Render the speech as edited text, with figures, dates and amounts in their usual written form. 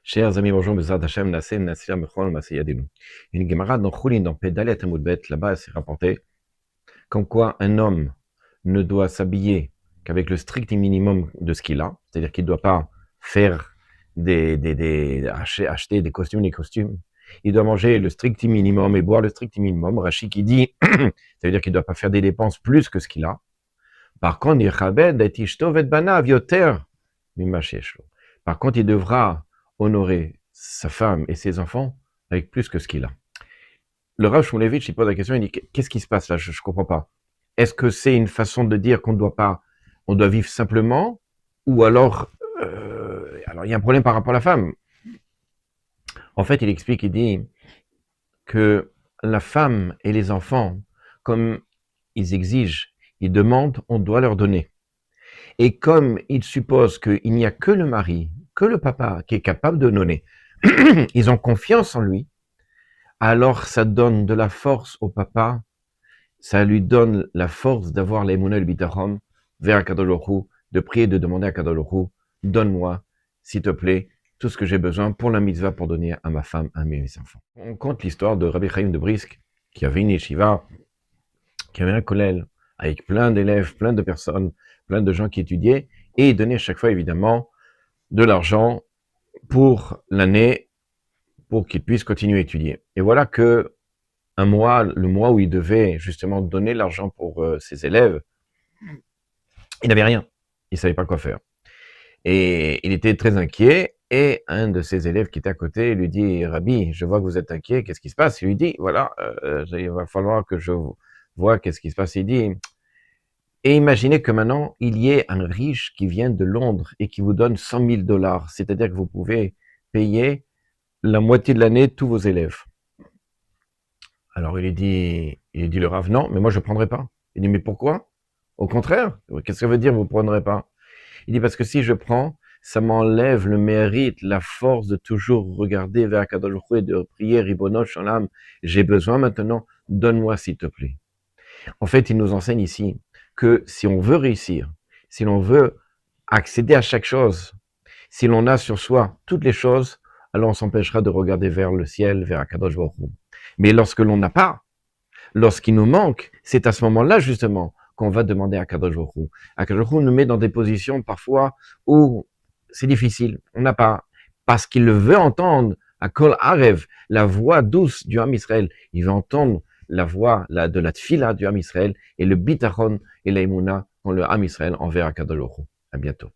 Chers amis, bonjour, Bezrat Hashem, Nassé, Nassir, Mechol, Masseyadinu. Une Gemara dans Choulin, dans Pédalet Amoudbet, là-bas, c'est rapporté, comme quoi un homme ne doit s'habiller qu'avec le strict minimum de ce qu'il a, c'est-à-dire qu'il ne doit pas faire acheter des costumes. Il doit manger le strict minimum et boire le strict minimum. Rashi qui dit, ça veut dire qu'il ne doit pas faire des dépenses plus que ce qu'il a. Par contre, par contre, il devra honorer sa femme et ses enfants avec plus que ce qu'il a. Le Rav Shmulevitch, il pose la question, il dit, qu'est-ce qui se passe là? Je comprends pas. Est-ce que c'est une façon de dire qu'on on doit vivre simplement, ou alors il y a un problème par rapport à la femme. En fait, il explique, il dit que la femme et les enfants, comme ils exigent, ils demandent, on doit leur donner. Et comme ils supposent qu'il n'y a que le mari, que le papa qui est capable de donner, ils ont confiance en lui, alors ça donne de la force au papa, ça lui donne la force d'avoir l'Emunah el Bitachon vers Akadosh Baruch Hu, de prier, de demander à Akadosh Baruch Hu, donne-moi, s'il te plaît, tout ce que j'ai besoin pour la mitzvah, pour donner à ma femme, à mes enfants. On compte l'histoire de Rabbi Chaim de Brisk, qui avait une yeshiva, qui avait un kollel, avec plein d'élèves, plein de personnes, plein de gens qui étudiaient, et il donnait chaque fois, évidemment, de l'argent pour l'année, pour qu'ils puissent continuer à étudier. Et voilà que un mois, le mois où il devait justement donner l'argent pour ses élèves, il n'avait rien. Il savait pas quoi faire. Et il était très inquiet. Et un de ses élèves qui était à côté lui dit, Rabbi, je vois que vous êtes inquiet, qu'est-ce qui se passe? Il lui dit, voilà, il va falloir que je vois qu'est-ce qui se passe. Il dit, et imaginez que maintenant, il y ait un riche qui vient de Londres et qui vous donne 100 000 $. C'est-à-dire que vous pouvez payer la moitié de l'année tous vos élèves. Alors il dit le Rav, non, mais moi je ne prendrai pas. Il dit, mais pourquoi? Au contraire, qu'est-ce que ça veut dire vous ne prendrez pas? Il dit, parce que si je prends, ça m'enlève le mérite, la force de toujours regarder vers Akadosh Baruch Hu et de prier, Ribono Shalom, j'ai besoin maintenant, donne-moi s'il te plaît. En fait, il nous enseigne ici que si on veut réussir, si l'on veut accéder à chaque chose, si l'on a sur soi toutes les choses, alors on s'empêchera de regarder vers le ciel, vers Akadosh Baruch Hu. Mais lorsque l'on n'a pas, lorsqu'il nous manque, c'est à ce moment-là justement qu'on va demander à Akadosh Baruch Hu. Akadosh Baruch Hu nous met dans des positions parfois où c'est difficile, on n'a pas, parce qu'il le veut entendre, à Kol Arev, la voix douce du Ham Israël, il veut entendre la voix de la tfila du Ham Israël et le bitachon et la imuna dans le Ham Israël envers Akadosh Baruch Hu. À bientôt.